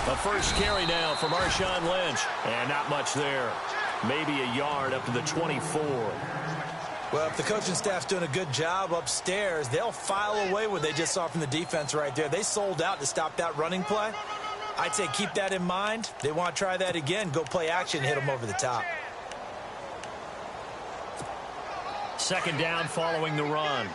A first carry now from Marshawn Lynch. And not much there. Maybe a yard up to the 24. Well, if the coaching staff's doing a good job upstairs, they'll file away what they just saw from the defense right there. They sold out to stop that running play. I'd say keep that in mind. They want to try that again. Go play action, hit them over the top. Second down following the run.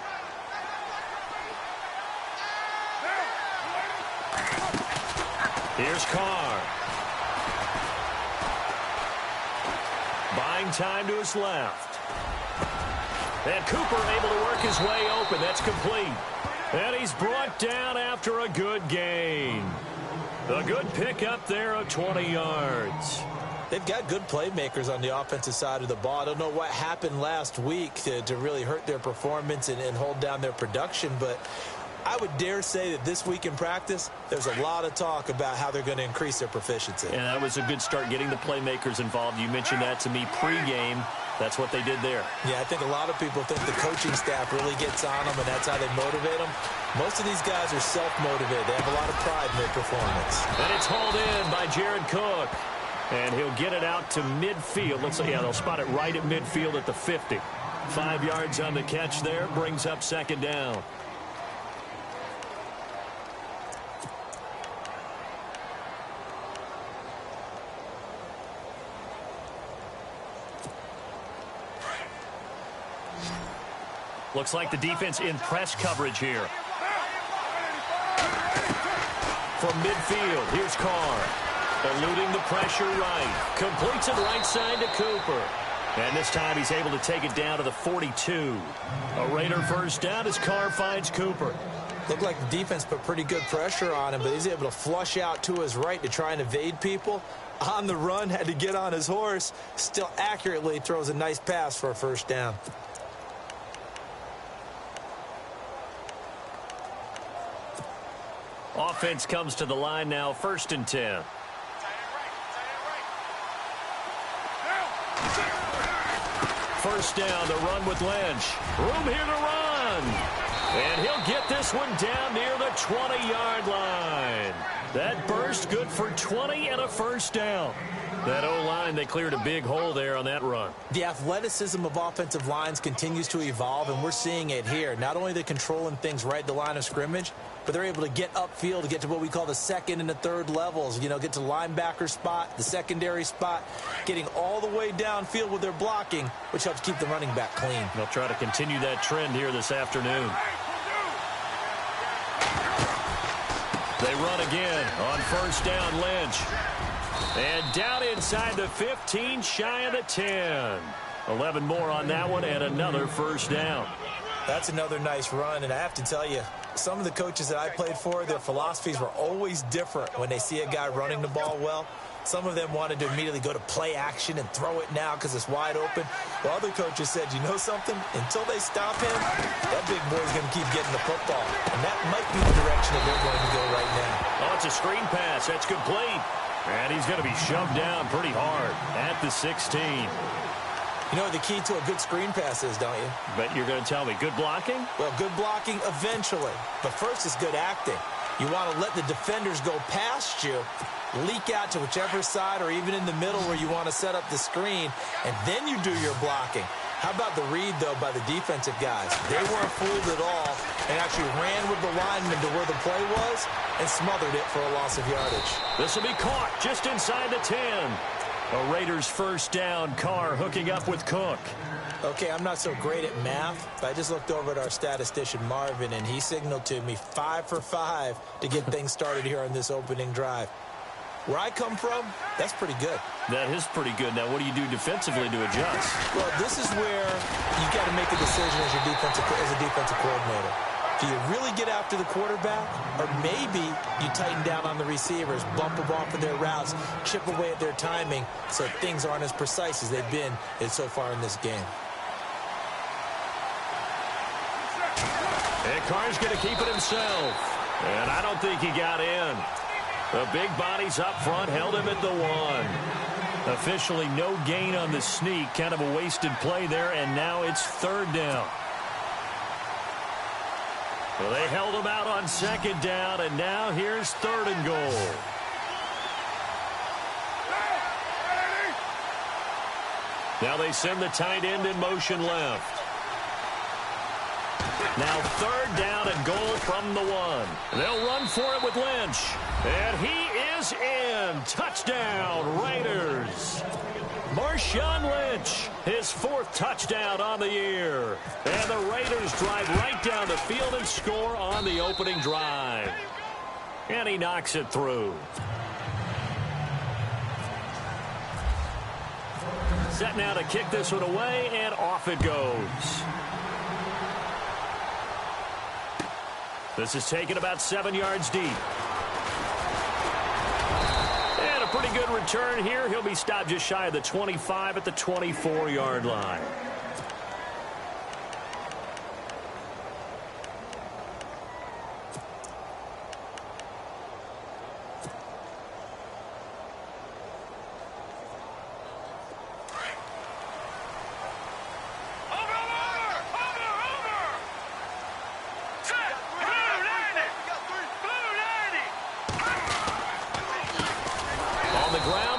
Here's Carr. Buying time to his left. And Cooper able to work his way open. That's complete. And he's brought down after a good gain. A good pickup there of 20 yards. They've got good playmakers on the offensive side of the ball. I don't know what happened last week to really hurt their performance and hold down their production, but I would dare say that this week in practice, there's a lot of talk about how they're going to increase their proficiency. And that was a good start getting the playmakers involved. You mentioned that to me pregame. That's what they did there. Yeah, I think a lot of people think the coaching staff really gets on them, and that's how they motivate them. Most of these guys are self-motivated. They have a lot of pride in their performance. And it's hauled in by Jared Cook. And he'll get it out to midfield. Let's see, yeah, they'll spot it right at midfield at the 50. 5 yards on the catch there. Brings up second down. Looks like the defense in press coverage here. From midfield, here's Carr. Eluding the pressure right. Completes it right side to Cooper. And this time he's able to take it down to the 42. A Raider first down as Carr finds Cooper. Looked like the defense put pretty good pressure on him, but he's able to flush out to his right to try and evade people. On the run, had to get on his horse. Still accurately throws a nice pass for a first down. Offense comes to the line now, 1st and 10. First down, the run with Lynch. Room here to run. And he'll get this one down near the 20-yard line. That burst good for 20 and a first down. That O-line, they cleared a big hole there on that run. The athleticism of offensive lines continues to evolve, and we're seeing it here. Not only are they controlling things right at the line of scrimmage, but they're able to get upfield to get to what we call the second and the third levels. You know, get to linebacker spot, the secondary spot, getting all the way downfield with their blocking, which helps keep the running back clean. They'll try to continue that trend here this afternoon. They run again on first down, Lynch. And down inside the 15, shy of the 10. 11 more on that one and another first down. That's another nice run, and I have to tell you, some of the coaches that I played for, their philosophies were always different when they see a guy running the ball well. Some of them wanted to immediately go to play action and throw it now because it's wide open. While other coaches said, you know something? Until they stop him, that big boy's going to keep getting the football. And that might be the direction that they're going to go right now. Oh, it's a screen pass. That's complete. And he's going to be shoved down pretty hard at the 16. You know what the key to a good screen pass is, don't you? Bet you're going to tell me. Good blocking? Well, good blocking eventually. But first is good acting. You want to let the defenders go past you, leak out to whichever side or even in the middle where you want to set up the screen, and then you do your blocking. How about the read, though, by the defensive guys? They weren't fooled at all and actually ran with the lineman to where the play was and smothered it for a loss of yardage. This will be caught just inside the 10. A Raiders first down. Carr hooking up with Cook. Okay, I'm not so great at math, but I just looked over at our statistician, Marvin, and he signaled to me 5 for 5 to get things started here on this opening drive. Where I come from, that's pretty good. That is pretty good. Now, what do you do defensively to adjust? Well, this is where you got to make a decision as a defensive coordinator. Do you really get after the quarterback? Or maybe you tighten down on the receivers, bump them off of their routes, chip away at their timing so things aren't as precise as they've been so far in this game. And Carr's going to keep it himself. And I don't think he got in. The big bodies up front held him at the 1. Officially no gain on the sneak. Kind of a wasted play there, and now it's third down. Well, they held him out on second down, and now here's third and goal. Now they send the tight end in motion left. Now third down and goal from the 1. They'll run for it with Lynch. And he is in. Touchdown, Raiders. Marshawn Lynch, his 4th touchdown on the year. And the Raiders drive right down the field and score on the opening drive. And he knocks it through. Set now to kick this one away, and off it goes. This is taken about 7 yards deep. And a pretty good return here. He'll be stopped just shy of the 25 at the 24-yard line.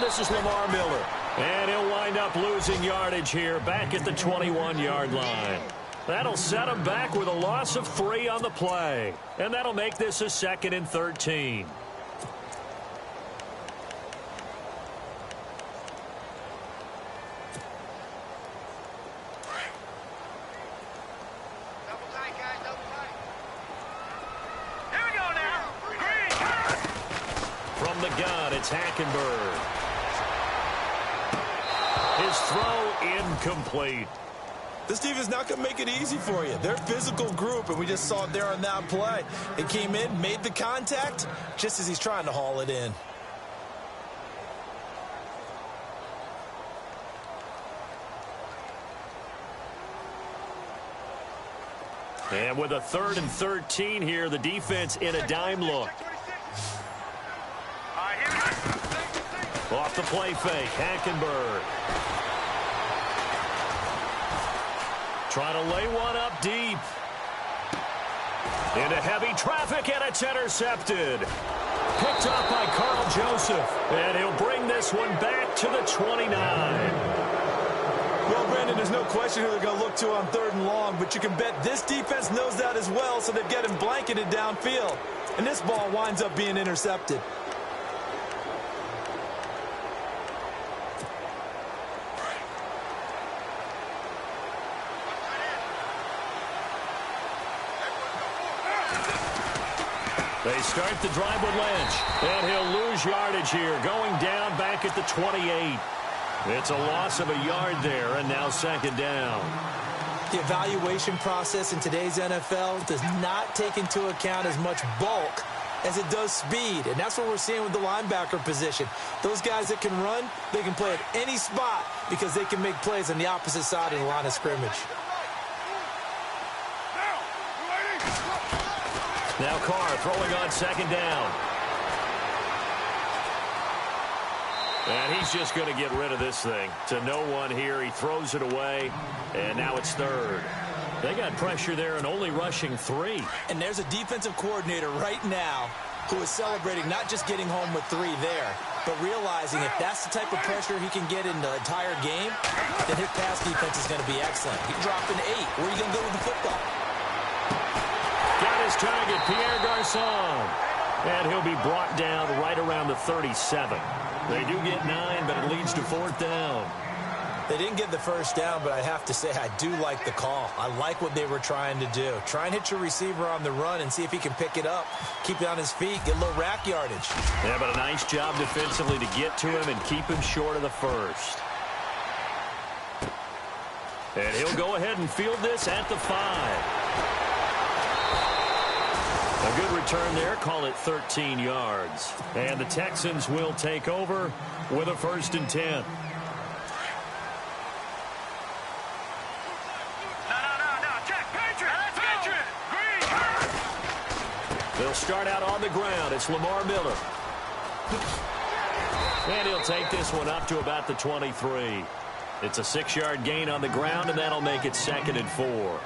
This is Lamar Miller, and he'll wind up losing yardage here back at the 21-yard line. That'll set him back with a loss of 3 on the play, and that'll make this a 2nd and 13. Here we go now. From the gun, it's Hackenberg. His throw incomplete. This team is not going to make it easy for you. They're a physical group, and we just saw it there on that play. It came in, made the contact, just as he's trying to haul it in. And with a 3rd and 13 here, the defense in a dime look. Off the play fake, Hackenberg. Trying to lay one up deep. Into heavy traffic, and it's intercepted. Picked up by Carl Joseph. And he'll bring this one back to the 29. Well, Brandon, there's no question who they're going to look to on 3rd and long, but you can bet this defense knows that as well, so they've got him blanketed downfield. And this ball winds up being intercepted. They start the drive with Lynch, and he'll lose yardage here, going down back at the 28. It's a loss of a yard there, and now 2nd down. The evaluation process in today's NFL does not take into account as much bulk as it does speed, and that's what we're seeing with the linebacker position. Those guys that can run, they can play at any spot because they can make plays on the opposite side of the line of scrimmage. Now Carr throwing on 2nd down. And he's just going to get rid of this thing. To no one here. He throws it away, and now it's 3rd. They got pressure there and only rushing 3. And there's a defensive coordinator right now who is celebrating not just getting home with 3 there, but realizing if that's the type of pressure he can get in the entire game, then his pass defense is going to be excellent. He dropped an 8. Where are you going to go with the football? Got his target, Pierre Garçon. And he'll be brought down right around the 37. They do get 9, but it leads to 4th down. They didn't get the 1st down, but I have to say I do like the call. I like what they were trying to do. Try and hit your receiver on the run and see if he can pick it up. Keep it on his feet, get a little rack yardage. Yeah, but a nice job defensively to get to him and keep him short of the 1st. And he'll go ahead and field this at the 5. A good return there, call it 13 yards. And the Texans will take over with a 1st and 10. They'll start out on the ground. It's Lamar Miller. And he'll take this one up to about the 23. It's a 6-yard gain on the ground, and that'll make it 2nd and 4.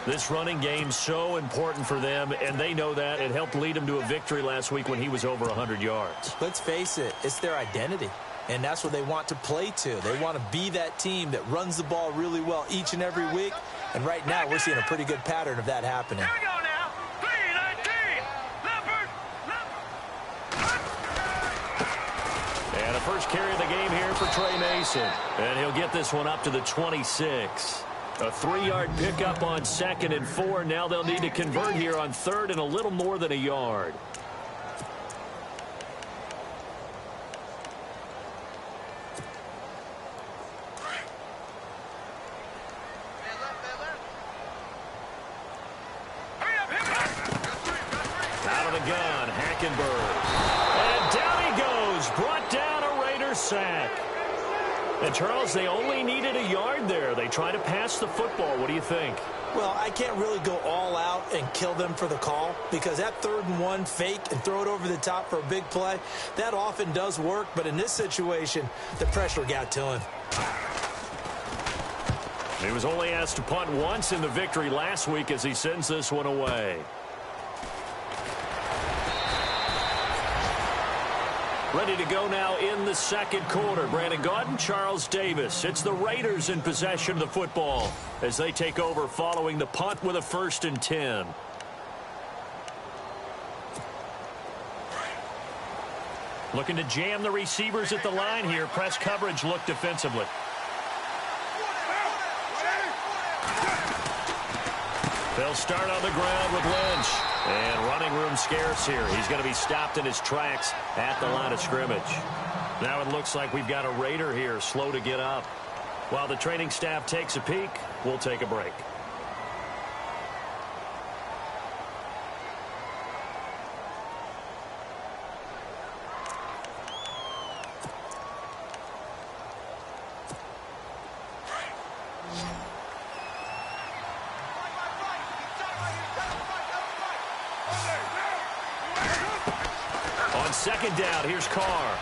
This running game's so important for them, and they know that. It helped lead them to a victory last week when he was over 100 yards. Let's face it, it's their identity, and that's what they want to play to. They want to be that team that runs the ball really well each and every week, and right now we're seeing a pretty good pattern of that happening. Here we go now. 319. And a first carry of the game here for Trey Mason, and he'll get this one up to the 26. A 3-yard pickup on 2nd and 4. Now they'll need to convert here on 3rd and a little more than a yard. Out of the gun, Hackenberg. And down he goes. Brought down a Raider sack. And, Charles, they only needed a yard there. They try to pass the football. What do you think? Well, I can't really go all out and kill them for the call because that 3rd and 1 fake and throw it over the top for a big play, that often does work. But in this situation, the pressure got to him. He was only asked to punt once in the victory last week as he sends this one away. Ready to go now in the 2nd quarter. Brandon Gaudin, Charles Davis. It's the Raiders in possession of the football as they take over following the punt with a 1st and 10. Looking to jam the receivers at the line here. Press coverage look defensively. They'll start on the ground with Lynch. And running room scarce here. He's going to be stopped in his tracks at the line of scrimmage. Now it looks like we've got a Raider here slow to get up. While the training staff takes a peek, we'll take a break. On 2nd down, here's Carr.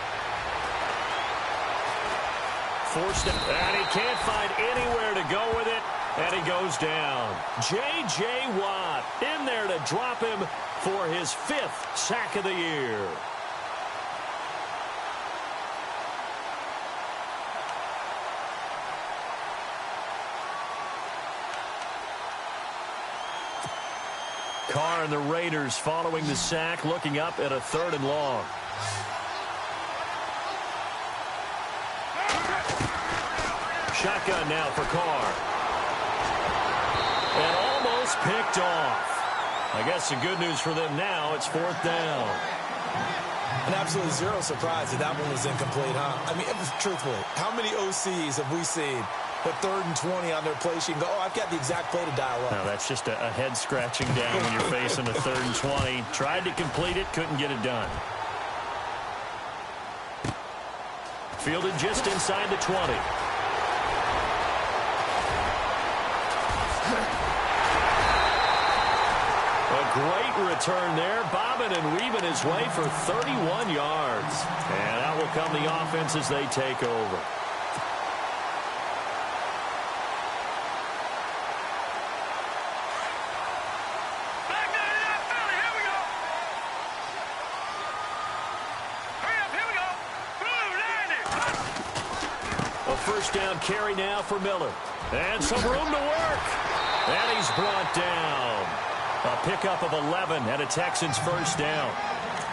Forced it, and he can't find anywhere to go with it, and he goes down. J.J. Watt in there to drop him for his 5th sack of the year. Carr and the Raiders following the sack, looking up at a 3rd and long. Shotgun now for Carr. And almost picked off. I guess the good news for them now, it's 4th down. And absolutely zero surprise that one was incomplete, huh? I mean, truthfully, how many OCs have we seen put 3rd and 20 on their play sheet and go, oh, I've got the exact play to dial up? No, that's just a head scratching down when you're facing a 3rd and 20. Tried to complete it, couldn't get it done. Fielded just inside the 20. A great return there, bobbing and weaving his way for 31 yards. And out will come the offense as they take over. First down carry now for Miller. And some room to work. And he's brought down. A pickup of 11 and a Texans first down.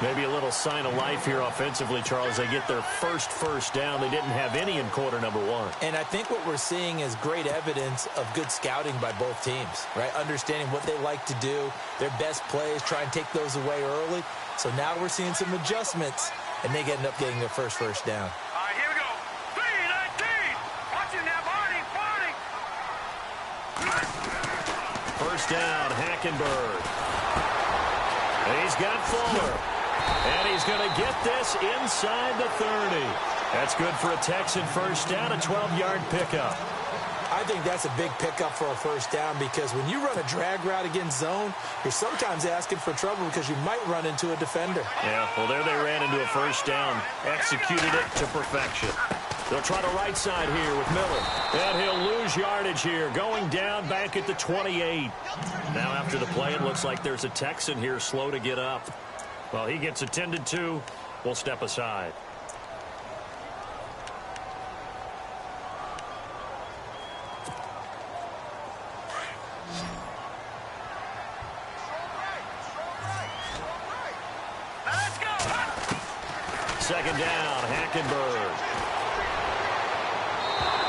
Maybe a little sign of life here offensively, Charles. They get their first down. They didn't have any in quarter number 1. And I think what we're seeing is great evidence of good scouting by both teams, right? Understanding what they like to do, their best plays, try and take those away early. So now we're seeing some adjustments, and they end up getting their first down. First down, Hackenberg. He's got Fuller. And he's going to get this inside the 30. That's good for a Texan first down, a 12-yard pickup. I think that's a big pickup for a first down because when you run a drag route against zone, you're sometimes asking for trouble because you might run into a defender. Yeah, well, there they ran into a first down, executed it to perfection. They'll try to right side here with Miller. And he'll lose yardage here, going down back at the 28. Now after the play, it looks like there's a Texan here slow to get up. Well, he gets attended to. We'll step aside. Second down, Hackenberg.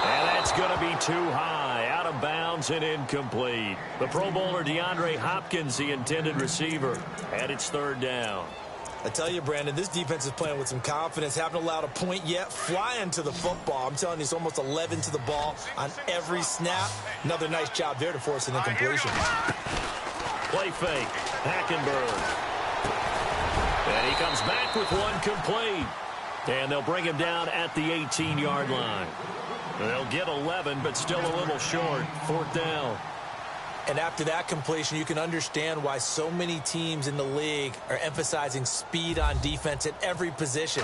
And that's going to be too high, out of bounds and incomplete. The Pro Bowler DeAndre Hopkins, the intended receiver, and it's third down. I tell you, Brandon, this defense is playing with some confidence. Haven't allowed a point yet. Flying to the football. I'm telling you, it's almost 11 to the ball on every snap. Another nice job there to force an incompletion. Play fake, Hackenberg. And he comes back with one complete. And they'll bring him down at the 18-yard line. They'll get 11, but still a little short. Fourth down. And after that completion, you can understand why so many teams in the league are emphasizing speed on defense at every position.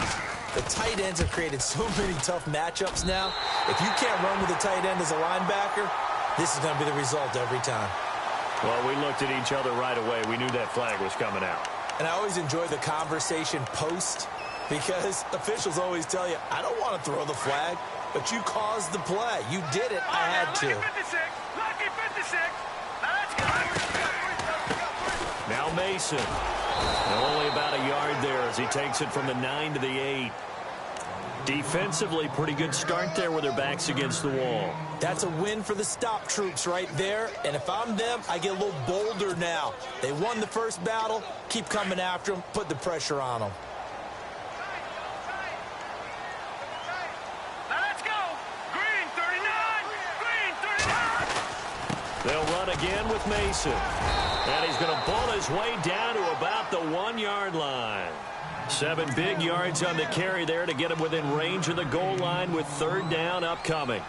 The tight ends have created so many tough matchups now. If you can't run with a tight end as a linebacker, this is going to be the result every time. Well, we looked at each other right away. We knew that flag was coming out. And I always enjoy the conversation post because officials always tell you, I don't want to throw the flag, but you caused the play. You did it. I had to. Lucky 56. Now Mason. Only about a yard there as he takes it from the 9 to the 8. Defensively, pretty good start there with their backs against the wall. That's a win for the stop troops right there. And if I'm them, I get a little bolder now. They won the first battle. Keep coming after them. Put the pressure on them. Let's go. Green 39. Green 39. They'll run again with Mason. And he's going to bull his way down to about the 1-yard line. 7 big yards on the carry there to get him within range of the goal line with third down upcoming.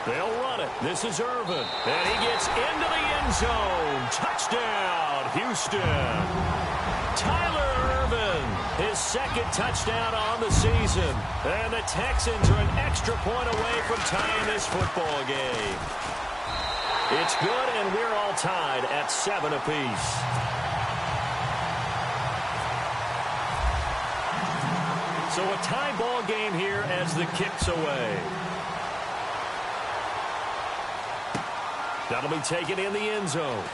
They'll run it. This is Irvin. And he gets into the end zone. Touchdown, Houston. Tyler Irvin, his second touchdown on the season. And the Texans are an extra point away from tying this football game. It's good, and we're all tied at 7 apiece. So a tie ball game here as the kick's away. That'll be taken in the end zone.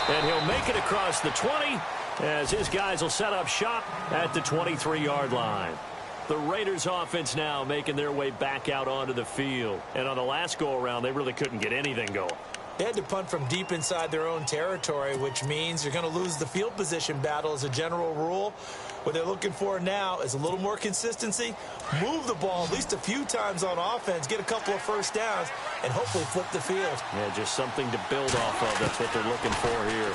And he'll make it across the 20 as his guys will set up shop at the 23-yard line. The Raiders offense now making their way back out onto the field. And on the last go-around, they really couldn't get anything going. They had to punt from deep inside their own territory, which means you're going to lose the field position battle as a general rule. What they're looking for now is a little more consistency, move the ball at least a few times on offense, get a couple of first downs, and hopefully flip the field. Yeah, just something to build off of. That's what they're looking for here.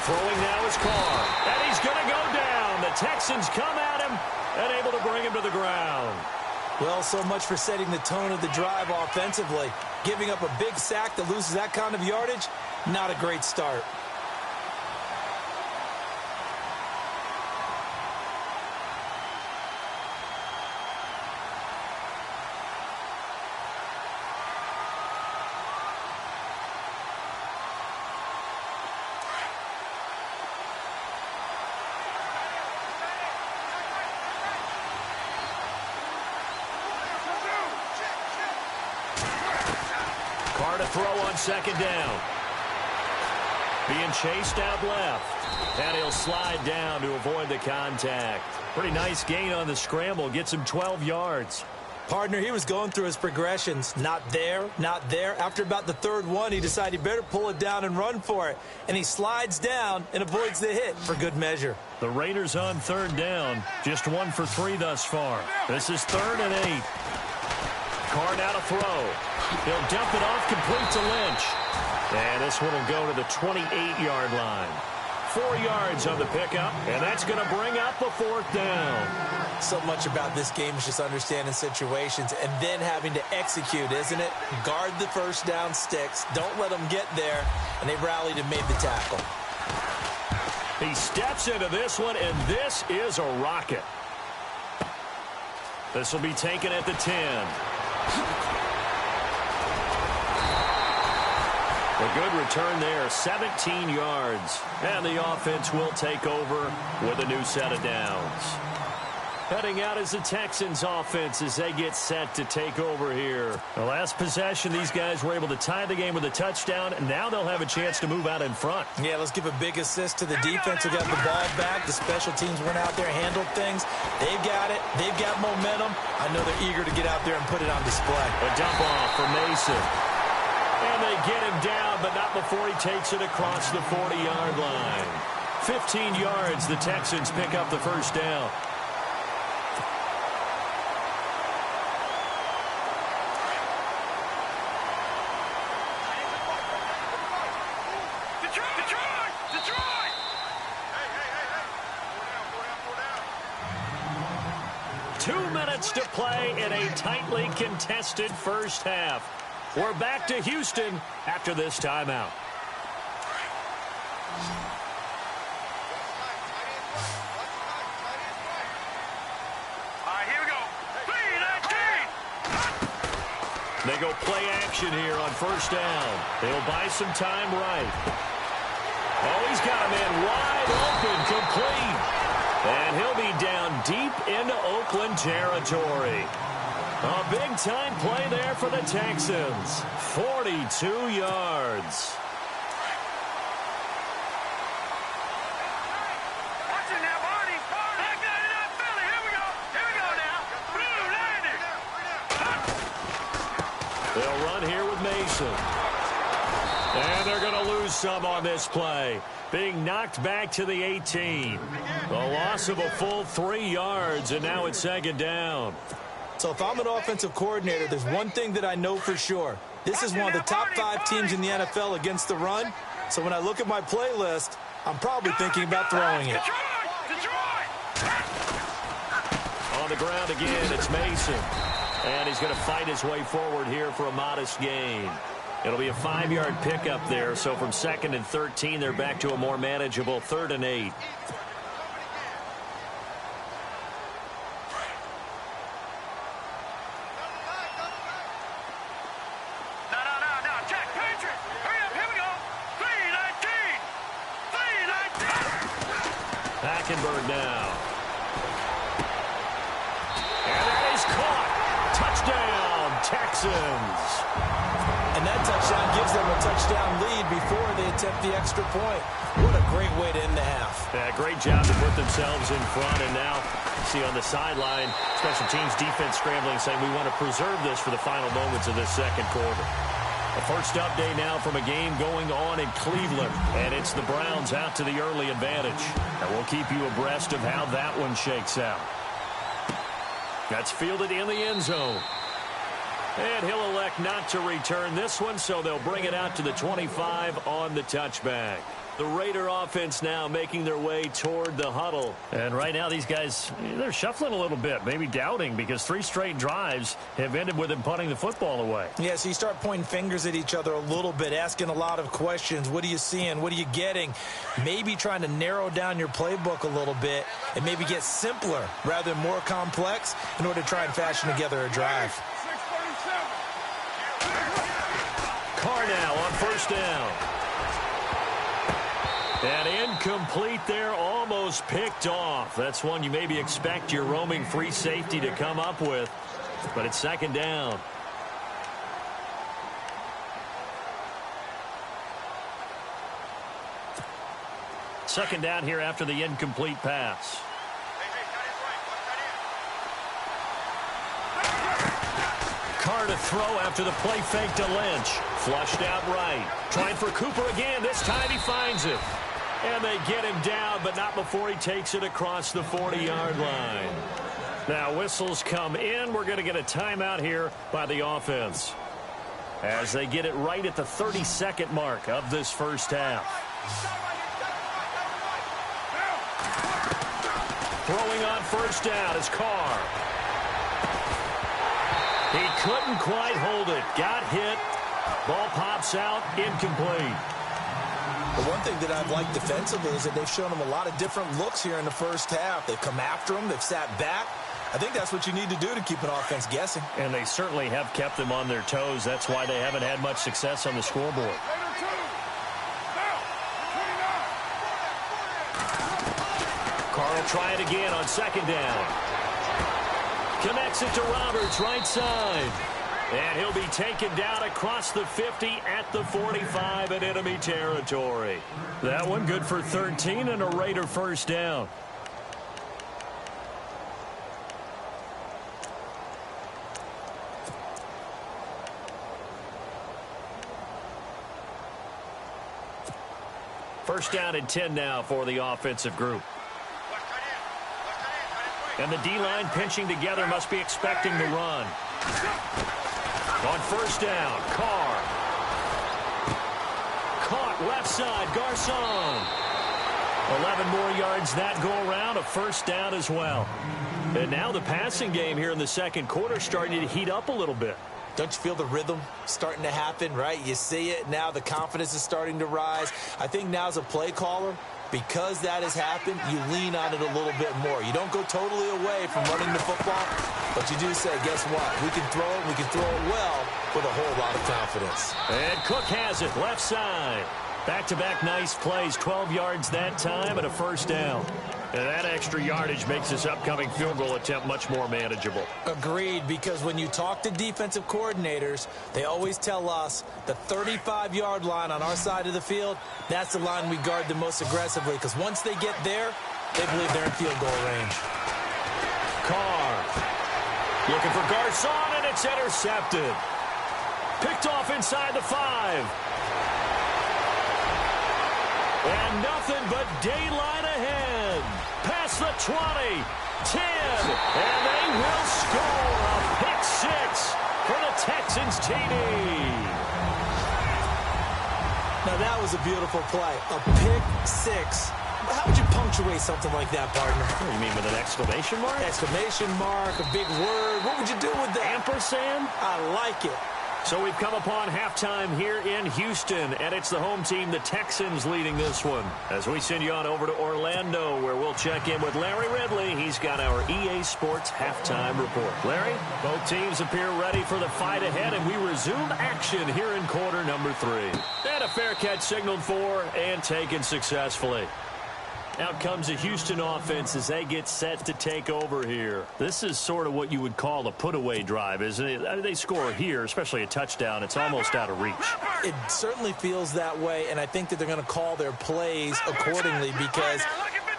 Throwing now is Carr, and he's going to go down. The Texans come at him and able to bring him to the ground. Well, so much for setting the tone of the drive offensively. Giving up a big sack that loses that kind of yardage, not a great start. Carr to throw on second down. Being chased out left. And he'll slide down to avoid the contact. Pretty nice gain on the scramble. Gets him 12 yards. Partner, he was going through his progressions. Not there, not there. After about the third one, he decided he better pull it down and run for it. And he slides down and avoids the hit for good measure. The Raiders on third down. Just 1 for 3 thus far. This is 3rd and 8. Carr now to throw. He'll dump it off, complete to Lynch. And this one will go to the 28-yard line. 4 yards on the pickup, and that's going to bring up a 4th down. So much about this game is just understanding situations and then having to execute, isn't it? Guard the first down sticks. Don't let them get there. And they rallied and made the tackle. He steps into this one, and this is a rocket. This will be taken at the 10. A good return there, 17 yards. And the offense will take over with a new set of downs. Heading out is the Texans offense as they get set to take over here. The last possession, these guys were able to tie the game with a touchdown, and now they'll have a chance to move out in front. Yeah, let's give a big assist to the defense who got the ball back. The special teams went out there, handled things. They've got it. They've got momentum. I know they're eager to get out there and put it on display. A dump off for Mason. And they get him down, but not before he takes it across the 40-yard line. 15 yards, the Texans pick up the first down. Detroit! 2 minutes to play in a tightly contested first half. We're back to Houston after this timeout. All right, here we go. 3-19. They go play action here on first down. They'll buy some time right. Oh, he's got a man wide open, complete. And he'll be down deep into Oakland territory. A big-time play there for the Texans. 42 yards. Watch it now, Barney. Back line it up, Philly. Here we go. Here we go now. Blue landing. They'll run here with Mason. And they're going to lose some on this play. Being knocked back to the 18. The loss of a full 3 yards, and now it's second down. So if I'm an offensive coordinator, there's one thing that I know for sure. This is one of the top 5 teams in the NFL against the run. So when I look at my playlist, I'm probably thinking about throwing it. Detroit! On the ground again, it's Mason. And he's going to fight his way forward here for a modest gain. It'll be a 5-yard pickup there. So from 2nd and 13, they're back to a more manageable 3rd and 8. No. Jack, Patriot. Hurry up. Here we go. 3-19. Hackenberg now. And that is caught. Touchdown, Texans. And that touchdown gives them a touchdown lead before they attempt the extra point. What a great way to end the half. Yeah, great job to put themselves in front. And now, see on the sideline, special teams defense scrambling, saying we want to preserve this for the final moments of this second quarter. The first update now from a game going on in Cleveland. And it's the Browns out to the early advantage. And we'll keep you abreast of how that one shakes out. That's fielded in the end zone. And he'll elect not to return this one, so they'll bring it out to the 25 on the touchback. The Raider offense now making their way toward the huddle. And right now these guys, they're shuffling a little bit, maybe doubting, because 3 straight drives have ended with them punting the football away. Yeah, so you start pointing fingers at each other a little bit, asking a lot of questions. What are you seeing? What are you getting? Maybe trying to narrow down your playbook a little bit and maybe get simpler rather than more complex in order to try and fashion together a drive. Carr now on first down. And incomplete there, almost picked off. That's one you maybe expect your roaming free safety to come up with, but it's second down. Second down here after the incomplete pass. Carr to throw after the play fake to Lynch. Flushed out right. Trying for Cooper again. This time he finds it. And they get him down, but not before he takes it across the 40-yard line. Now whistles come in. We're going to get a timeout here by the offense as they get it right at the 32nd mark of this first half. Throwing on first down is Carr. He couldn't quite hold it. Got hit. Ball pops out. Incomplete. The one thing that I've liked defensively is that they've shown him a lot of different looks here in the first half. They've come after him. They've sat back. I think that's what you need to do to keep an offense guessing. And they certainly have kept them on their toes. That's why they haven't had much success on the scoreboard. Carr will try it again on second down. Connects it to Roberts, right side. And he'll be taken down across the 50 at the 45 in enemy territory. That one good for 13 and a Raider first down. First down and 10 now for the offensive group. And the D-line pinching together, must be expecting the run. On first down, Carr. Caught left side, Garcon. 11 more yards that go around, a first down as well. And now the passing game here in the second quarter starting to heat up a little bit. Don't you feel the rhythm starting to happen, right? You see it. Now the confidence is starting to rise. I think now as a play caller, because that has happened, you lean on it a little bit more. You don't go totally away from running the football, but you do say, guess what? We can throw it. We can throw it well with a whole lot of confidence. And Cook has it, left side. Back-to-back nice plays, 12 yards that time and a first down. And that extra yardage makes this upcoming field goal attempt much more manageable. Agreed, because when you talk to defensive coordinators, they always tell us the 35-yard line on our side of the field, that's the line we guard the most aggressively, because once they get there, they believe they're in field goal range. Carr looking for Garcon, and it's intercepted. Picked off inside the 5. And nothing but daylight ahead. Past the 20, 10, and they will score a pick 6 for the Texans TD. Now that was a beautiful play, a pick 6. How would you punctuate something like that, partner? What do you mean, with an exclamation mark? Exclamation mark, a big word. What would you do with that? Ampersand? I like it. So we've come upon halftime here in Houston, and it's the home team, the Texans, leading this one. As we send you on over to Orlando, where we'll check in with Larry Ridley. He's got our EA Sports halftime report. Larry, both teams appear ready for the fight ahead, and we resume action here in quarter number 3. And a fair catch signaled for and taken successfully. Out comes the Houston offense as they get set to take over here. This is sort of what you would call a put-away drive, isn't it? They score here, especially a touchdown. It's almost out of reach. It certainly feels that way, and I think that they're going to call their plays accordingly, because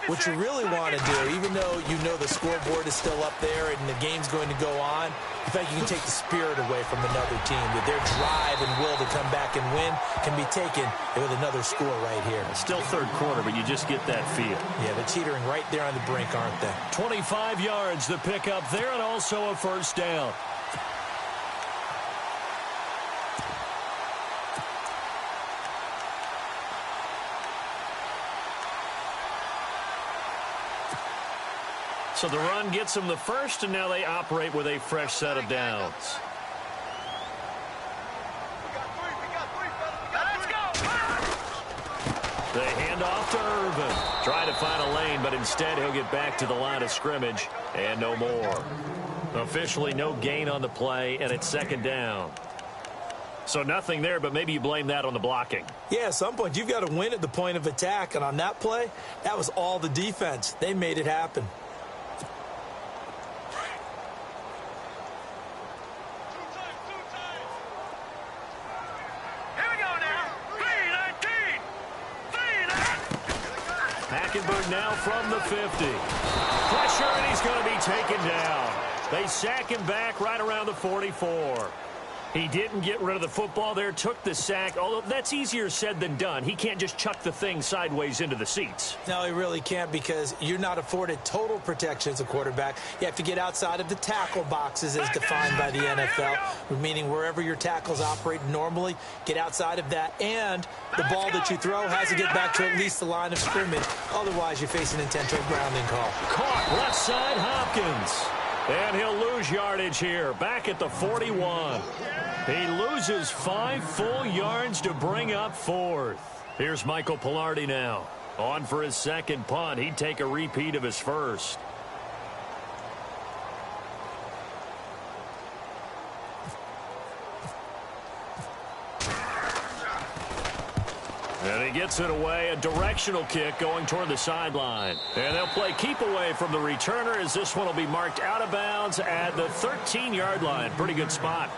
what you really want to do, even though you know the scoreboard is still up there and the game's going to go on, in fact, you can take the spirit away from another team, that their drive and will to come back and win can be taken with another score right here. Still third quarter, but you just get that feel. Yeah, they're teetering right there on the brink, aren't they? 25 yards to pick up there, and also a first down. So the run gets them the first, and now they operate with a fresh set of downs. They hand off to Irvin. Try to find a lane, but instead he'll get back to the line of scrimmage, and no more. Officially no gain on the play, and it's second down. So nothing there, but maybe you blame that on the blocking. Yeah, at some point you've got to win at the point of attack, and on that play, that was all the defense. They made it happen. Now from the 50. Pressure, and he's going to be taken down. They sack him back right around the 44. He didn't get rid of the football there, took the sack, although that's easier said than done. He can't just chuck the thing sideways into the seats. No, he really can't, because you're not afforded total protection as a quarterback. You have to get outside of the tackle boxes as defined by the NFL, meaning wherever your tackles operate normally, get outside of that, and the ball that you throw has to get back to at least the line of scrimmage. Otherwise, you face an intentional grounding call. Caught left side, Hopkins. And he'll lose yardage here, back at the 41. He loses 5 full yards to bring up 4th. Here's Michael Pilardi now. On for his second punt. He'd take a repeat of his first. And he gets it away, a directional kick going toward the sideline. And they'll play keep away from the returner, as this one will be marked out of bounds at the 13-yard line. Pretty good spot.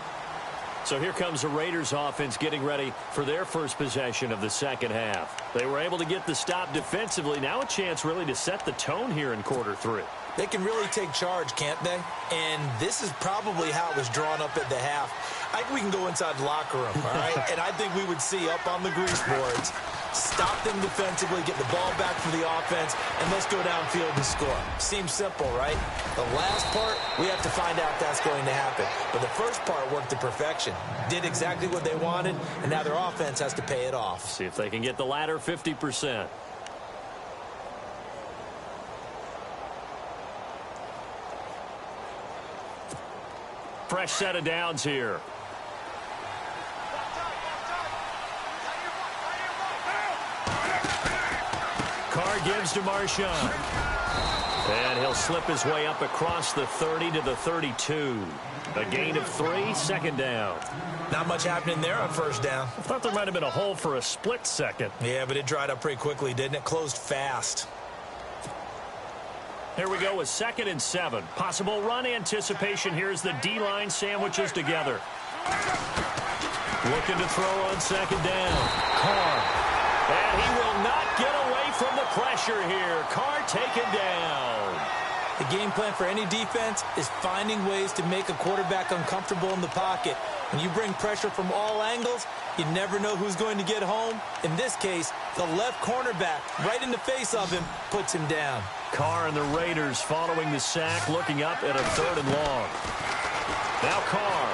So here comes the Raiders offense getting ready for their first possession of the second half. They were able to get the stop defensively. Now a chance really to set the tone here in quarter 3. They can really take charge, can't they? And this is probably how it was drawn up at the half. I think we can go inside the locker room, all right? And I think we would see up on the grease boards, stop them defensively, get the ball back for the offense, and let's go downfield and score. Seems simple, right? The last part, we have to find out that's going to happen. But the first part worked to perfection. Did exactly what they wanted, and now their offense has to pay it off. See if they can get the latter 50%. Fresh set of downs here. Carr gives to Marshawn. And he'll slip his way up across the 30 to the 32. A gain of 3, second down. Not much happening there on first down. I thought there might have been a hole for a split second. Yeah, but it dried up pretty quickly, didn't it? Closed fast. Here we go with 2nd and 7. Possible run anticipation. Here's the D-line sandwiches together. Looking to throw on second down. Carr. And he will not get away from the pressure here. Carr taken down. The game plan for any defense is finding ways to make a quarterback uncomfortable in the pocket. When you bring pressure from all angles, you never know who's going to get home. In this case, the left cornerback, right in the face of him, puts him down. Carr and the Raiders following the sack, looking up at a 3rd and long. Now Carr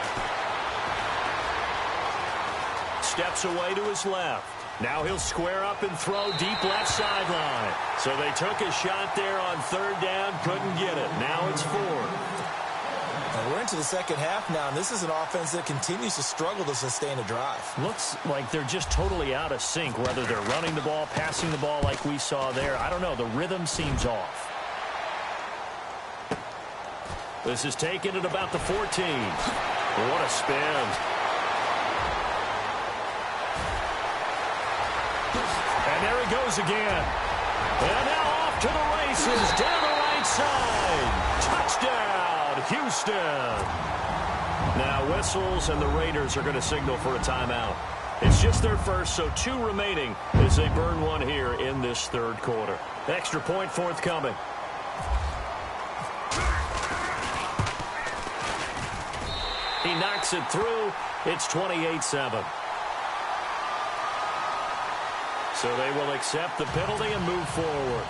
steps away to his left. Now he'll square up and throw deep left sideline. So they took a shot there on 3rd down, couldn't get it. Now it's 4th. And we're into the second half now, and this is an offense that continues to struggle to sustain a drive. Looks like they're just totally out of sync, whether they're running the ball, passing the ball like we saw there. I don't know. The rhythm seems off. This is taken at about the 14. What a spin. And there he goes again. And now off to the races down the right side. Touchdown, Houston. Now whistles, and the Raiders are going to signal for a timeout. It's just their first, so 2 remaining as they burn one here in this 3rd quarter. Extra point forthcoming. He knocks it through. It's 28-7. So they will accept the penalty and move forward.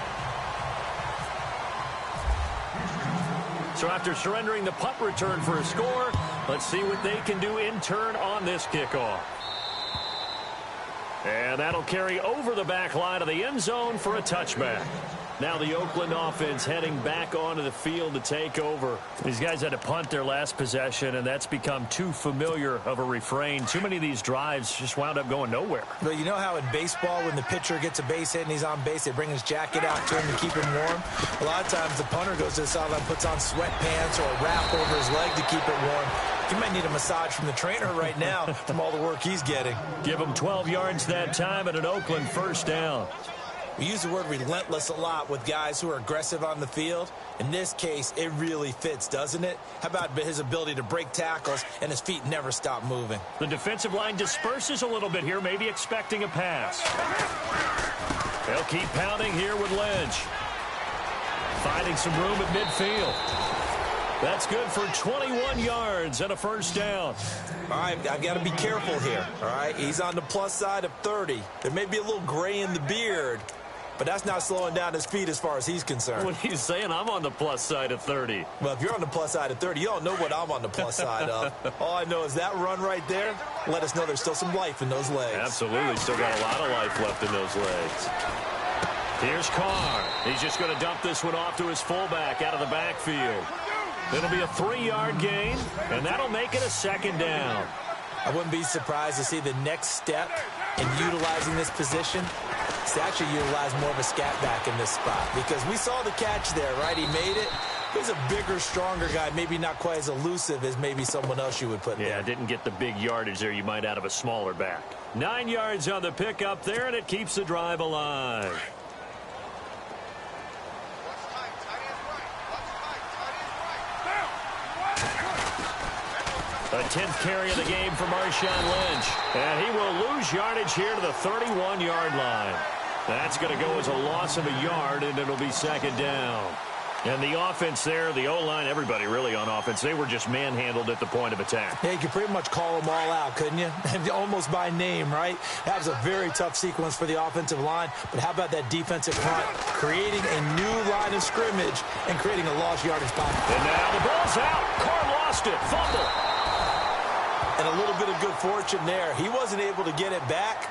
So after surrendering the punt return for a score, let's see what they can do in turn on this kickoff. And that'll carry over the back line of the end zone for a touchback. Now the Oakland offense heading back onto the field to take over. These guys had to punt their last possession, and that's become too familiar of a refrain. Too many of these drives just wound up going nowhere. But you know how in baseball, when the pitcher gets a base hit and he's on base, they bring his jacket out to him to keep him warm? A lot of times the punter goes to the sideline, puts on sweatpants or a wrap over his leg to keep it warm. He might need a massage from the trainer right now from all the work he's getting. Give him 12 yards that time and an Oakland first down. We use the word relentless a lot with guys who are aggressive on the field. In this case, it really fits, doesn't it? How about his ability to break tackles and his feet never stop moving? The defensive line disperses a little bit here, maybe expecting a pass. They'll keep pounding here with Lynch. Finding some room at midfield. That's good for 21 yards and a first down. All right, I've got to be careful here, all right? He's on the plus side of 30. There may be a little gray in the beard, but that's not slowing down his feet as far as he's concerned. What he's saying, I'm on the plus side of 30. Well, if you're on the plus side of 30, you don't know what I'm on the plus side of. All I know is that run right there let us know there's still some life in those legs. Absolutely, still got a lot of life left in those legs. Here's Carr. He's just going to dump this one off to his fullback out of the backfield. It'll be a 3-yard gain, and that'll make it a second down. I wouldn't be surprised to see the next step in utilizing this position is to actually utilize more of a scat back in this spot, because we saw the catch there, right? He made it. He's a bigger, stronger guy, maybe not quite as elusive as maybe someone else you would put there. Yeah, didn't get the big yardage there you might out of a smaller back. 9 yards on the pickup there, and it keeps the drive alive. The 10th carry of the game for Marshawn Lynch. And he will lose yardage here to the 31-yard line. That's going to go as a loss of a yard, and it'll be second down. And the offense there, the O-line, everybody really on offense, they were just manhandled at the point of attack. Yeah, you could pretty much call them all out, couldn't you? Almost by name, right? That was a very tough sequence for the offensive line. But how about that defensive front creating a new line of scrimmage and creating a lost yardage pocket? And now the ball's out. Carr lost it. Fumble. And a little bit of good fortune there. He wasn't able to get it back,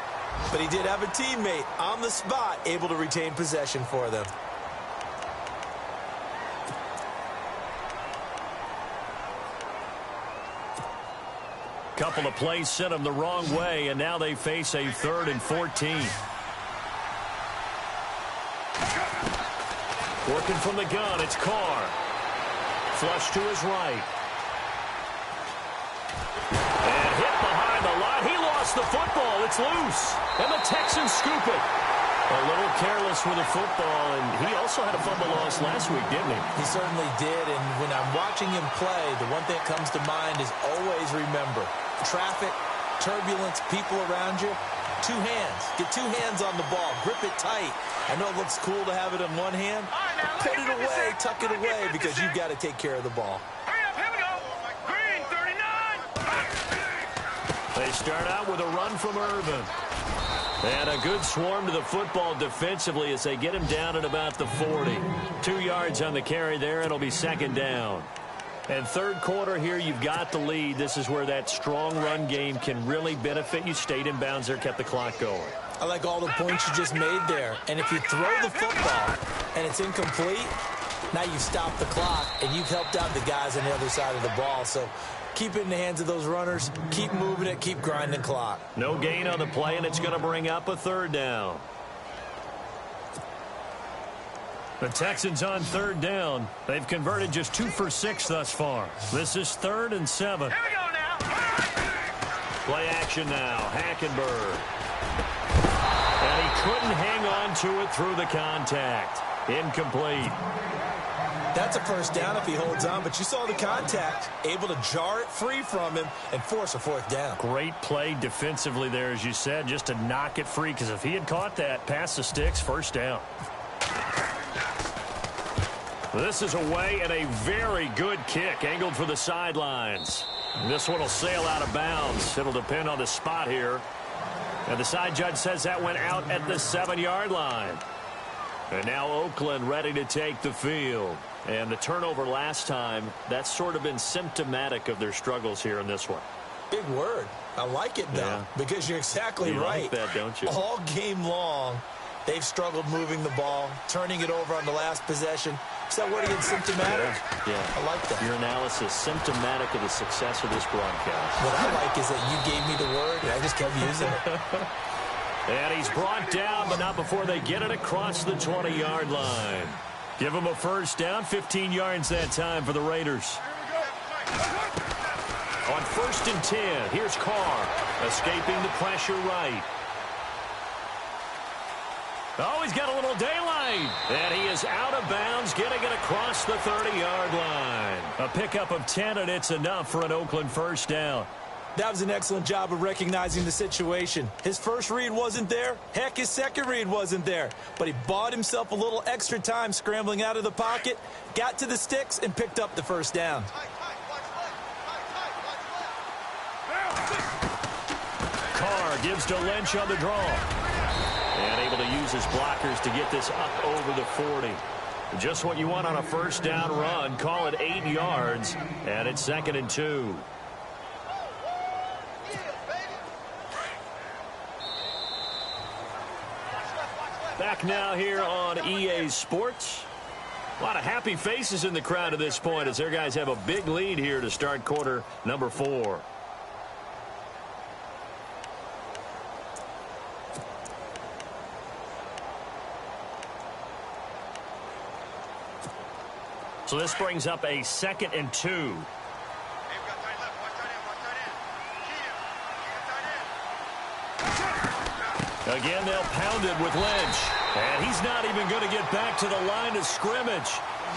but he did have a teammate on the spot able to retain possession for them. Couple of plays sent them the wrong way, and now they face a 3rd and 14. Working from the gun, it's Carr. Flush to his right. And hit behind the line. He lost the football. It's loose. And the Texans scoop it. A little careless with the football, and he also had a fumble loss last week, didn't he? He certainly did, and when I'm watching him play, the one thing that comes to mind is always remember, traffic, turbulence, people around you, 2 hands. Get 2 hands on the ball. Grip it tight. I know it looks cool to have it in one hand. Put it away, tuck it away, because you've got to take care of the ball. Hurry up, here we go. Green, 39. They start out with a run from Irvin. And a good swarm to the football defensively as they get him down at about the 40. 2 yards on the carry there. It'll be second down. And third quarter here, you've got the lead. This is where that strong run game can really benefit you. Stayed in bounds there, kept the clock going. I like all the points you just made there. And if you throw the football and it's incomplete, now you've stopped the clock and you've helped out the guys on the other side of the ball. So keep it in the hands of those runners. Keep moving it. Keep grinding clock. No gain on the play, and it's going to bring up a 3rd down. The Texans on 3rd down. They've converted just 2 for 6 thus far. This is 3rd and 7. Here we go now. Play action now. Hackenberg. And he couldn't hang on to it through the contact. Incomplete. That's a first down if he holds on, but you saw the contact, able to jar it free from him and force a 4th down. Great play defensively there, as you said, just to knock it free, because if he had caught that, past the sticks, first down. This is away, and a very good kick, angled for the sidelines. This one will sail out of bounds. It'll depend on the spot here. And the side judge says that went out at the 7-yard line. And now Oakland ready to take the field. And the turnover last time, that's sort of been symptomatic of their struggles here in this one. Big word. I like it, though, because you're exactly right. You like that, don't you? All game long, they've struggled moving the ball, turning it over on the last possession. Is that word again, symptomatic? Yeah. I like that. Your analysis, symptomatic of the success of this broadcast. What I like is that you gave me the word, and I just kept using it. And he's brought down, but not before they get it across the 20-yard line. Give him a first down, 15 yards that time for the Raiders. On 1st and 10, here's Carr, escaping the pressure right. Oh, he's got a little daylight. And he is out of bounds, getting it across the 30-yard line. A pickup of 10, and it's enough for an Oakland first down. That was an excellent job of recognizing the situation. His first read wasn't there. Heck, his second read wasn't there. But he bought himself a little extra time scrambling out of the pocket, got to the sticks, and picked up the first down. Carr gives to Lynch on the draw. And able to use his blockers to get this up over the 40. Just what you want on a first down run. Call it 8 yards, and it's 2nd and 2. Back now here on EA Sports. A lot of happy faces in the crowd at this point as their guys have a big lead here to start quarter number 4. So this brings up a 2nd and 2. Again, they'll pound it with Lynch. And he's not even going to get back to the line of scrimmage.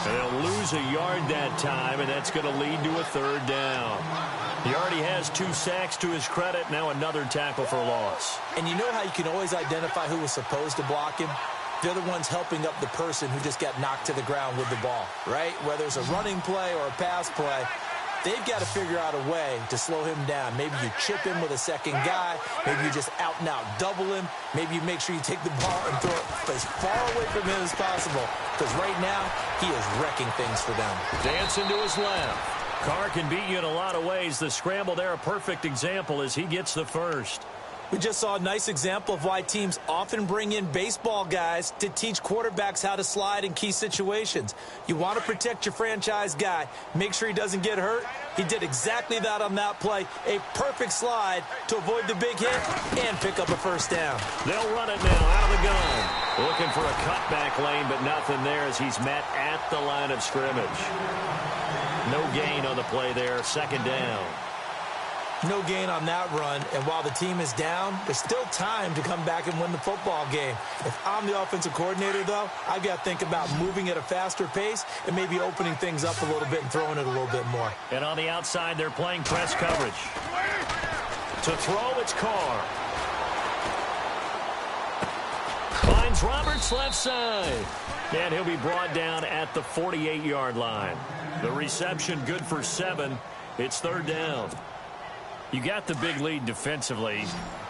And they'll lose a yard that time, and that's going to lead to a 3rd down. He already has 2 sacks to his credit. Now another tackle for loss. And you know how you can always identify who was supposed to block him? They're the ones helping up the person who just got knocked to the ground with the ball, right? Whether it's a running play or a pass play, they've got to figure out a way to slow him down. Maybe you chip him with a second guy. Maybe you just out-and-out double him. Maybe you make sure you take the ball and throw it as far away from him as possible. Because right now, he is wrecking things for them. Dancing to his left. Carr can beat you in a lot of ways. The scramble there, a perfect example as he gets the first. We just saw a nice example of why teams often bring in baseball guys to teach quarterbacks how to slide in key situations. You want to protect your franchise guy. Make sure he doesn't get hurt. He did exactly that on that play. A perfect slide to avoid the big hit and pick up a first down. They'll run it now out of the gun. Looking for a cutback lane, but nothing there as he's met at the line of scrimmage. No gain on the play there. 2nd down. No gain on that run, and while the team is down, there's still time to come back and win the football game. If I'm the offensive coordinator, though, I've got to think about moving at a faster pace and maybe opening things up a little bit and throwing it a little bit more. And on the outside, they're playing press coverage. To throw, it's Carr. Finds Roberts left side. And he'll be brought down at the 48-yard line. The reception good for 7. It's 3rd down. You got the big lead defensively,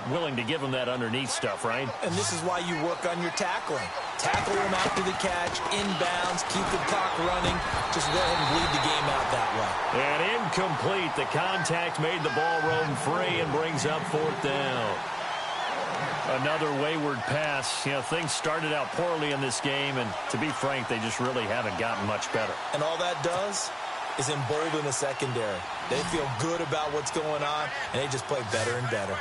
willing to give them that underneath stuff, right? And this is why you work on your tackling. Tackle them after the catch, inbounds, keep the clock running. Just go ahead and bleed the game out that way. And incomplete. The contact made the ball roam free and brings up 4th down. Another wayward pass. You know, things started out poorly in this game, and to be frank, they just really haven't gotten much better. And all that does is embolden the secondary. They feel good about what's going on, and they just play better and better.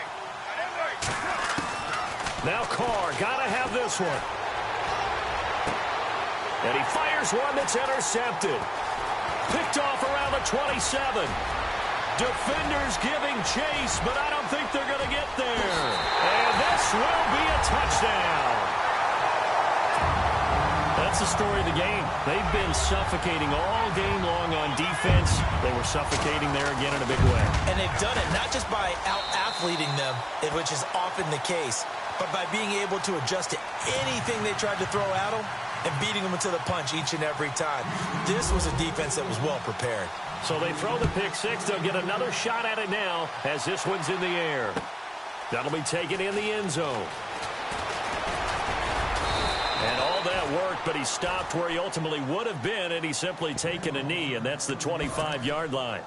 Now Carr, gotta have this one. And he fires one that's intercepted. Picked off around the 27. Defenders giving chase, but I don't think they're going to get there. And this will be a touchdown. That's the story of the game. They've been suffocating all game long on defense. They were suffocating there again in a big way. And they've done it not just by out-athleting them, which is often the case, but by being able to adjust to anything they tried to throw at them and beating them to the punch each and every time. This was a defense that was well prepared. So they throw the pick six. They'll get another shot at it now as this one's in the air. That'll be taken in the end zone. And all that worked, but he stopped where he ultimately would have been, and he's simply taken a knee, and that's the 25-yard line.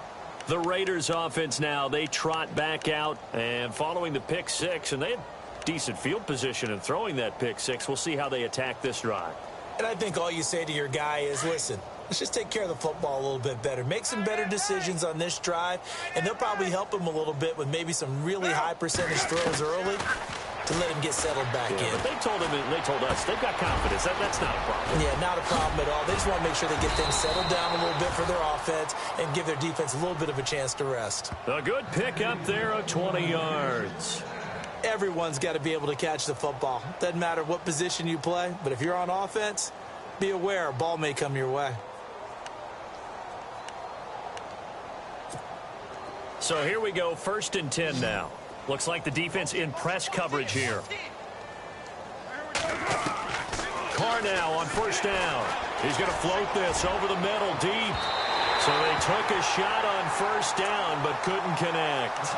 The Raiders offense now, they trot back out, and following the pick six, and they had decent field position in throwing that pick six. We'll see how they attack this drive. And I think all you say to your guy is, listen, let's just take care of the football a little bit better. Make some better decisions on this drive, and they'll probably help him a little bit with maybe some really high percentage throws early to let him get settled back in. But they told him, and they told us, they've got confidence. That's not a problem. Yeah, not a problem at all. They just want to make sure they get things settled down a little bit for their offense and give their defense a little bit of a chance to rest. A good pick up there of 20 yards. Everyone's got to be able to catch the football. Doesn't matter what position you play, but if you're on offense, be aware a ball may come your way. So here we go, 1st and 10 now. Looks like the defense in press coverage here. Carr now on 1st down. He's going to float this over the middle deep. So they took a shot on 1st down but couldn't connect.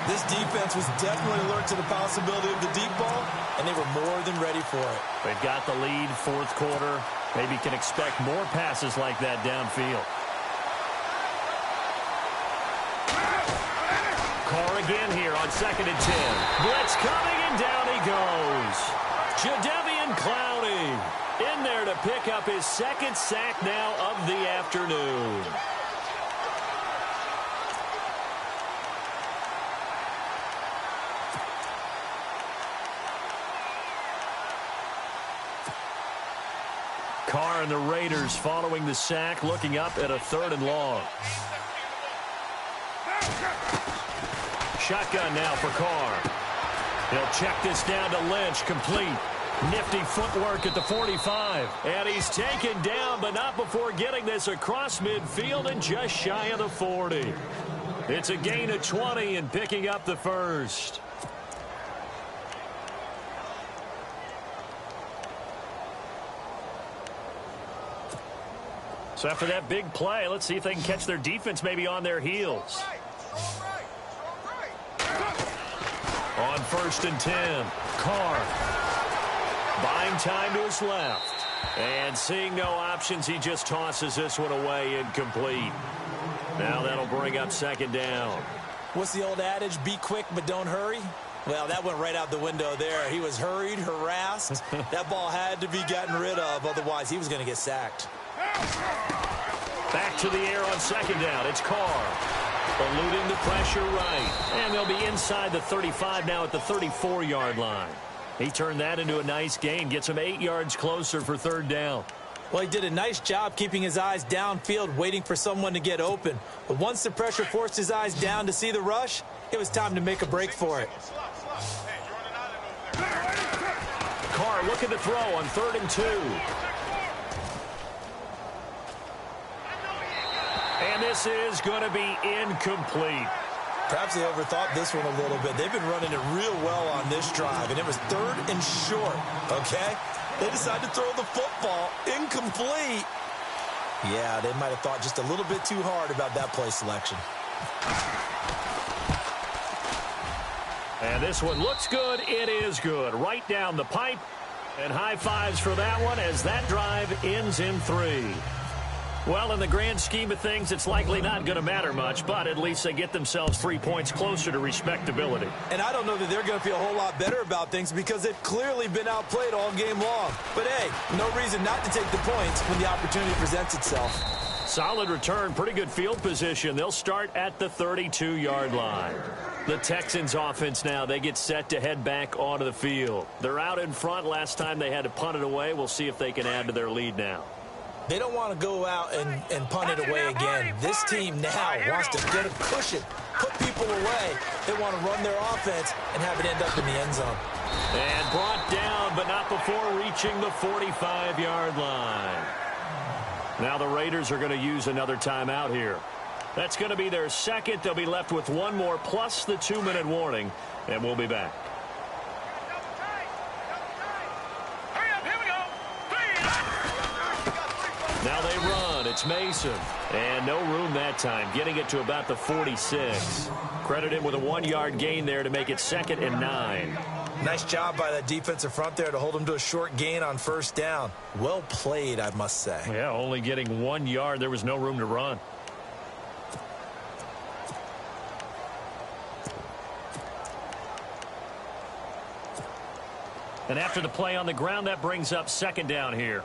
This defense was definitely alert to the possibility of the deep ball, and they were more than ready for it. They've got the lead, 4th quarter. Maybe can expect more passes like that downfield. Carr again here on 2nd and 10. Blitz coming, and down he goes. Jadeveon Clowney in there to pick up his 2nd sack now of the afternoon. Carr and the Raiders following the sack, looking up at a 3rd and long. Shotgun now for Carr. He'll check this down to Lynch, complete. Nifty footwork at the 45. And he's taken down, but not before getting this across midfield and just shy of the 40. It's a gain of 20 and picking up the 1st. So after that big play, let's see if they can catch their defense maybe on their heels. On 1st and 10, Carr buying time to his left. And seeing no options, he just tosses this one away, incomplete. Now that'll bring up 2nd down. What's the old adage, be quick but don't hurry? Well, that went right out the window there. He was hurried, harassed. That ball had to be gotten rid of, otherwise he was going to get sacked. Back to the air on 2nd down. It's Carr. Eluding the pressure right. And they'll be inside the 35 now at the 34-yard line. He turned that into a nice gain. Gets him 8 yards closer for 3rd down. Well, he did a nice job keeping his eyes downfield, waiting for someone to get open. But once the pressure forced his eyes down to see the rush, it was time to make a break for it. Carr looking to throw on 3rd and 2. And this is going to be incomplete. Perhaps they overthought this one a little bit. They've been running it real well on this drive, and it was 3rd and short, okay? They decided to throw the football incomplete. Yeah, they might have thought just a little bit too hard about that play selection. And this one looks good. It is good. Right down the pipe. And high fives for that one as that drive ends in 3. Well, in the grand scheme of things, it's likely not going to matter much, but at least they get themselves 3 points closer to respectability. And I don't know that they're going to feel a whole lot better about things because they've clearly been outplayed all game long. But, hey, no reason not to take the points when the opportunity presents itself. Solid return, pretty good field position. They'll start at the 32-yard line. The Texans offense now, they get set to head back onto the field. They're out in front. Last time they had to punt it away. We'll see if they can add to their lead now. They don't want to go out and punt it away again. This team now wants to get a cushion, put people away. They want to run their offense and have it end up in the end zone. And brought down, but not before reaching the 45-yard line. Now the Raiders are going to use another timeout here. That's going to be their 2nd. They'll be left with one more plus the 2-minute warning, and we'll be back. Now they run. It's Mason. And no room that time. Getting it to about the 46. Credit him with a 1-yard gain there to make it 2nd and 9. Nice job by that defensive front there to hold him to a short gain on 1st down. Well played, I must say. Yeah, only getting 1 yard. There was no room to run. And after the play on the ground, that brings up 2nd down here.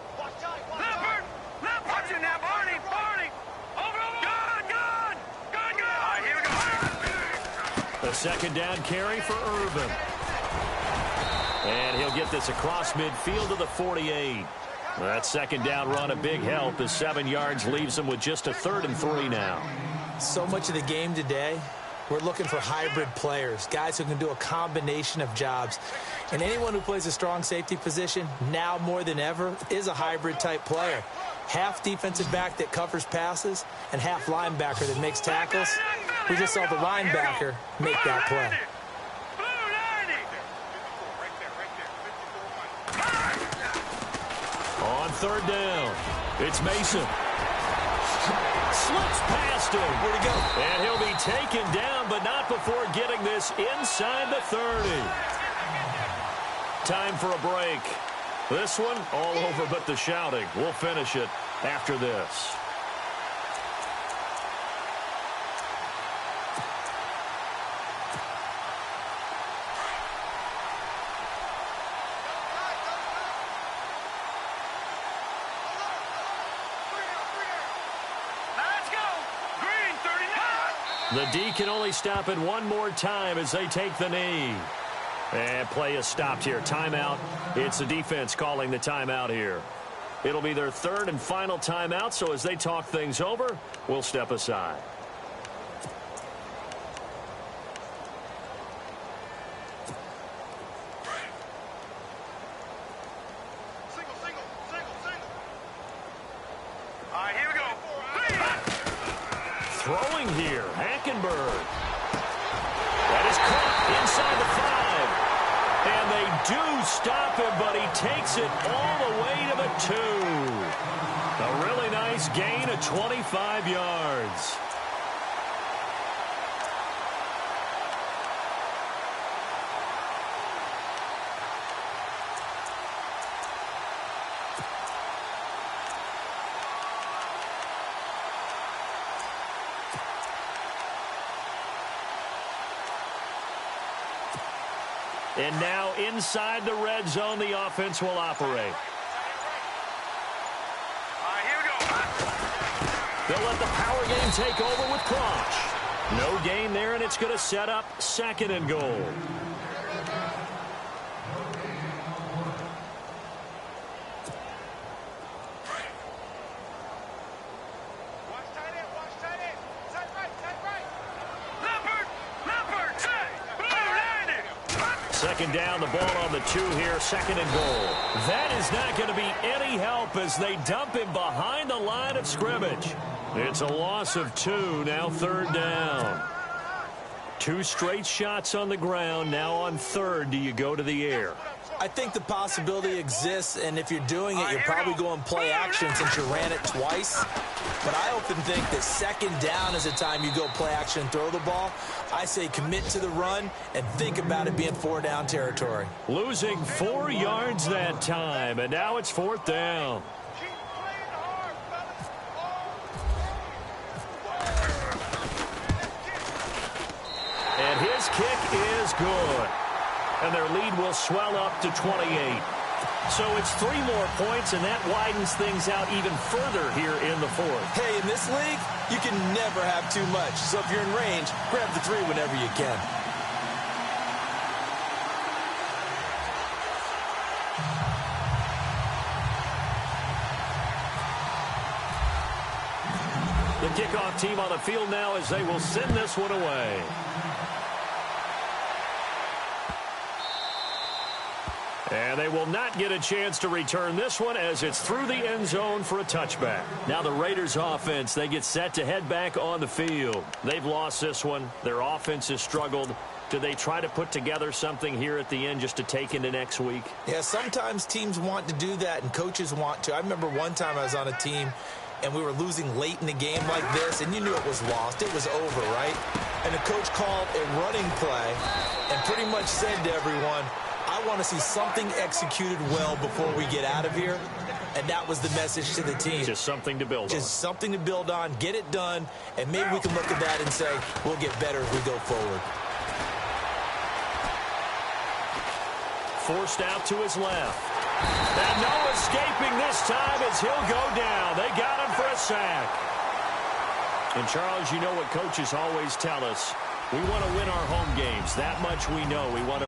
The 2nd down carry for Irvin. And he'll get this across midfield to the 48. That 2nd down run, a big help as 7 yards leaves him with just a 3rd and 3 now. So much of the game today, we're looking for hybrid players, guys who can do a combination of jobs. And anyone who plays a strong safety position, now more than ever, is a hybrid type player. Half defensive back that covers passes and half linebacker that makes tackles. We just saw the linebacker make that play. On third down, it's Mason. Slips past him. Where'd he go? And he'll be taken down, but not before getting this inside the 30. Time for a break. This one, all over but the shouting. We'll finish it after this. The D can only stop it one more time as they take the knee. And play is stopped here. Timeout. It's the defense calling the timeout here. It'll be their third and final timeout, so as they talk things over, we'll step aside. Throwing here, Hackenberg. That is caught inside the 5. And they do stop him, but he takes it all the way to the 2. A really nice gain of 25 yards. And now inside the red zone, the offense will operate. Here we go. They'll let the power game take over with Crouch. No gain there, and it's going to set up second and goal. Second down, the ball on the 2 here, second and goal. That is not going to be any help as they dump him behind the line of scrimmage. It's a loss of 2, now third down. 2 straight shots on the ground, now on third, do you go to the air? I think the possibility exists, and if you're doing it, you're probably going play action since you ran it twice. But I often think that second down is the time you go play action and throw the ball. I say commit to the run and think about it being 4-down territory. Losing 4 yards that time, and now it's fourth down. And his kick is good. And their lead will swell up to 28. So it's 3 more points, and that widens things out even further here in the fourth. Hey, in this league, you can never have too much. So if you're in range, grab the 3 whenever you can. The kickoff team on the field now as they will send this one away. And they will not get a chance to return this one as it's through the end zone for a touchback. Now the Raiders offense, they get set to head back on the field. They've lost this one. Their offense has struggled. Do they try to put together something here at the end just to take into next week? Yeah, sometimes teams want to do that and coaches want to. I remember one time I was on a team and we were losing late in the game like this, and you knew it was lost. It was over, right? And the coach called a running play and pretty much said to everyone, I want to see something executed well before we get out of here. And that was the message to the team. Just something to build on. Just something to build on, get it done, and maybe we can look at that and say, we'll get better as we go forward. Forced out to his left. And no escaping this time as he'll go down. They got him for a sack. And, Charles, you know what coaches always tell us. We want to win our home games. That much we know. We want to